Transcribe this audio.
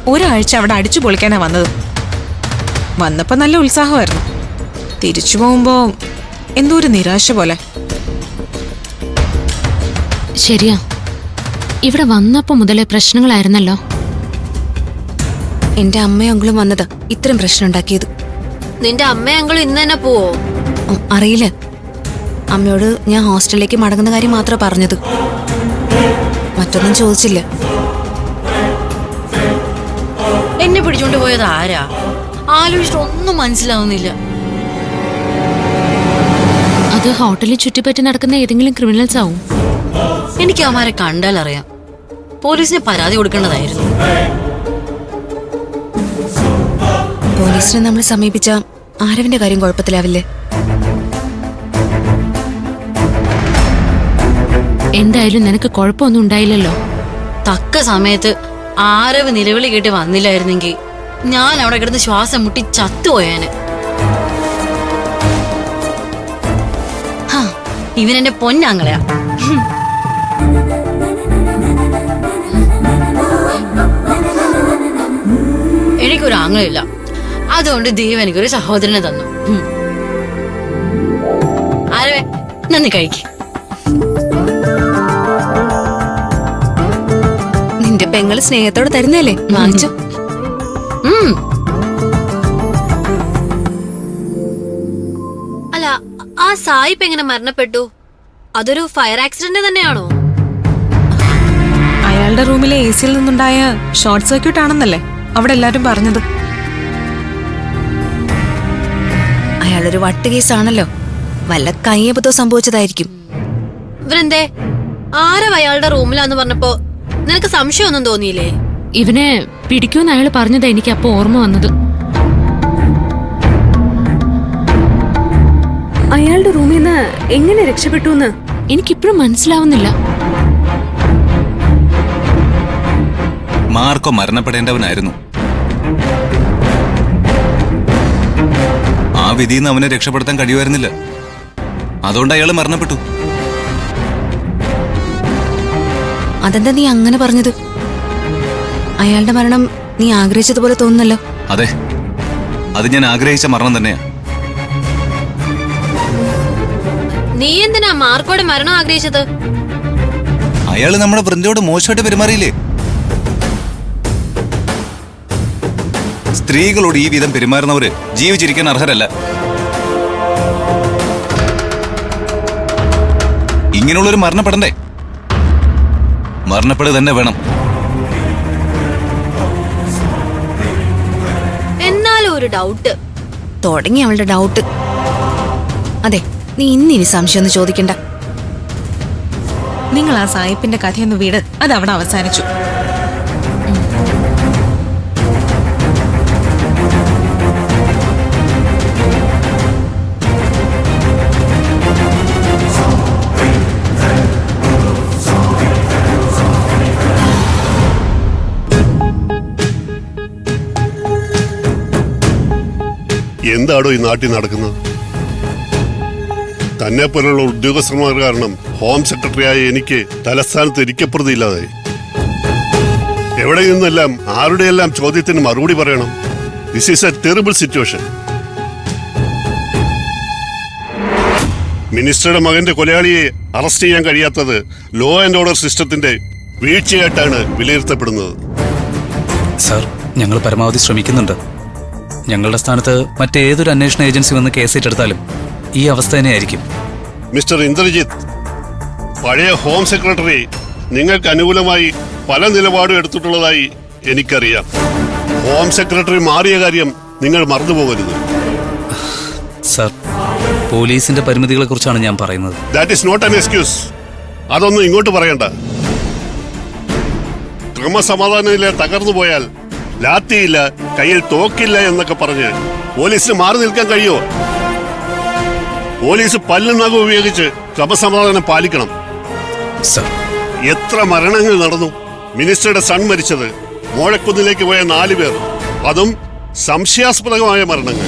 ഒരാഴ്ച അവിടെ അടിച്ചു പൊളിക്കാനാ വന്നത്. വന്നപ്പോ നല്ല ഉത്സാഹമായിരുന്നു. തിരിച്ചു പോകുമ്പോ എന്തോ ഒരു നിരാശ പോലെ. ശരിയാ, ഇവിടെ വന്നപ്പോ മുതലേ പ്രശ്നങ്ങളായിരുന്നല്ലോ. എന്റെ അമ്മയും അങ്കിളും വന്നത് ഇത്രയും പ്രശ്നം ഉണ്ടാക്കിയത്. നിന്റെ അമ്മയും അങ്കിളും ഇന്ന് തന്നെ പോവോ? അറിയില്ല. അമ്മയോട് ഞാൻ ഹോസ്റ്റലിലേക്ക് മടങ്ങുന്ന കാര്യം മാത്രമേ പറഞ്ഞത്, മറ്റൊന്നും ചോദിച്ചില്ല. എന്നെ പിടിച്ചോണ്ട് പോയത് ആരാ? ആലോചിച്ചിട്ട് ഒന്നും മനസ്സിലാവുന്നില്ല. അത് ഹോട്ടലിൽ ചുറ്റിപ്പറ്റി നടക്കുന്ന ഏതെങ്കിലും ക്രിമിനൽസ് ആവും. എനിക്ക് അവന്മാരെ കണ്ടാൽ അറിയാം. പോലീസിന് പരാതി കൊടുക്കേണ്ടതായിരുന്നു. പോലീസിനെ നമ്മൾ സമീപിച്ച ആരവിന്റെ കാര്യം കുഴപ്പത്തിലാവില്ലേ? എന്തായാലും നിനക്ക് കുഴപ്പമൊന്നും ഉണ്ടായില്ലല്ലോ. തക്ക സമയത്ത് ആരവ് നിലവിളി കേട്ട് വന്നില്ലായിരുന്നെങ്കിൽ ഞാൻ അവിടെ കിടന്ന് ശ്വാസം മുട്ടി ചത്തുപോയാന്. ഇവനെന്റെ പൊന്നാങ്ങളയാ. എനിക്കൊരു ആങ്ങളില്ല, അതുകൊണ്ട് ദൈവം എനിക്കൊരു സഹോദരനെ തന്നു. ആരവേ, നന്ദി കഴിക്ക്. നിന്റെ പെങ്ങള് സ്നേഹത്തോടെ തരുന്നല്ലേ, വാങ്ങിച്ചു. അല്ല, ആ സായിപ്പ് എങ്ങനെ മരണപ്പെട്ടു? അതൊരു ഫയർ ആക്സിഡന്റ് തന്നെയാണോ? അയാളുടെ റൂമിലെ AC-യിൽ നിന്നുണ്ടായ ഷോർട്ട് സർക്യൂട്ട് ആണെന്നല്ലേ അവിടെ എല്ലാരും പറഞ്ഞത്. അയാളൊരു വട്ട് കേസാണല്ലോ, വല്ല കയ്യബദ്ധം സംഭവിച്ചതായിരിക്കും. ഇവരെന്തേ ആരവ് അയാളുടെ റൂമിലാന്ന് പറഞ്ഞപ്പോ നിനക്ക് സംശയമൊന്നും തോന്നിയില്ലേ? ഇവനെ പിടിക്കുമെന്ന് അയാൾ പറഞ്ഞതാ എനിക്ക് അപ്പൊ ഓർമ്മ വന്നത്. അയാളുടെ റൂമിൽ നിന്ന് എങ്ങനെ രക്ഷപ്പെട്ടു എന്ന് എനിക്കിപ്പോഴും മനസ്സിലാവുന്നില്ല. മാർക്കോ മരണപ്പെടേണ്ടവനായിരുന്നു. ആ വിധിയിൽ നിന്ന് അവനെ രക്ഷപ്പെടുത്താൻ കഴിയുമായിരുന്നില്ല. അതുകൊണ്ട് അയാൾ മരണപ്പെട്ടു. അതെന്താ നീ അങ്ങനെ പറഞ്ഞത്? അയാളുടെ മരണം നീ ആഗ്രഹിച്ചതുപോലെ തോന്നുന്നല്ലോ. അതെ, അത് ഞാൻ ആഗ്രഹിച്ച മരണം തന്നെയാ. നീ എന്തിനാ മാർക്കോടെ മരണം ആഗ്രഹിച്ചത്? അയാള് നമ്മുടെ വൃന്ദയോട് മോശമായിട്ട് പെരുമാറിയില്ലേ? സ്ത്രീകളോട് ഈ വിധം പെരുമാറുന്നവര് ജീവിച്ചിരിക്കാൻ അർഹരല്ല. ഇങ്ങനെയുള്ളൊരു മരണപ്പെടണ്ടേ? മരണപ്പെടുക തന്നെ വേണം. എന്നാലും ഒരു ഡൗട്ട്. തുടങ്ങി അവളുടെ ഡൗട്ട്. അതെ, നീ ഇന്നിനി സംശയമൊന്നും ചോദിക്കണ്ട. നിങ്ങൾ ആ സായിപ്പിന്റെ കഥയൊന്ന് വീട്, അത് അവിടെ അവസാനിച്ചു. എന്താണോ ഈ നാട്ടിൽ നടക്കുന്നത്? തന്നെ പോലുള്ള ഉദ്യോഗസ്ഥന്മാർ കാരണം ഹോം സെക്രട്ടറിയായ എനിക്ക് തലസ്ഥാനത്ത് ഇരിക്കപ്പെടുത്തിയില്ലാതായി. എവിടെ നിന്നെല്ലാം ആരുടെയെല്ലാം ചോദ്യത്തിന് മറുപടി പറയണം? This is a terrible situation. മിനിസ്റ്ററുടെ മകന്റെ കൊലയാളിയെ അറസ്റ്റ് ചെയ്യാൻ കഴിയാത്തത് ലോ ആൻഡ് ഓർഡർ സിസ്റ്റത്തിന്റെ വീഴ്ചയായിട്ടാണ് വിലയിരുത്തപ്പെടുന്നത്. സർ, ഞങ്ങൾ പരമാവധി ശ്രമിക്കുന്നുണ്ട്. ഞങ്ങളുടെ സ്ഥാനത്ത് മറ്റേതൊരു അന്വേഷണ ഏജൻസി വന്ന് കേസ് ഏറ്റെടുത്താലും ഈ അവസ്ഥ തന്നെയായിരിക്കും. മിസ്റ്റർ ഇന്ദ്രജിത്ത്, പഴയ ഹോം സെക്രട്ടറി നിങ്ങൾക്ക് അനുകൂലമായി പല നിലപാടും എടുത്തിട്ടുള്ളതായി എനിക്കറിയാം. ഹോം സെക്രട്ടറി മാറിയ കാര്യം നിങ്ങൾ മറന്നുപോകരുത്. സർ, പോലീസിന്റെ പരിമിതികളെ കുറിച്ചാണ് ഞാൻ പറയുന്നത്. That is not an excuse. അതൊന്നും ഇങ്ങോട്ട് പറയണ്ട. ക്രമസമാധാനനില തകർന്നു പോയാൽ ലാത്തിയില്ല, കയ്യിൽ തോക്കില്ല എന്നൊക്കെ പറഞ്ഞ് പോലീസിന് മാറി നിൽക്കാൻ കഴിയോ? പോലീസ് പല്ലും നഖവും ഉപയോഗിച്ച് ക്രമസമാധാനം പാലിക്കണം. സർ, എത്ര മരണങ്ങൾ നടന്നു? മിനിസ്റ്ററുടെ സൺ മരിച്ചത്, മോഴക്കുന്നിലേക്ക് പോയ 4 പേർ, അതും സംശയാസ്പദമായ മരണങ്ങൾ.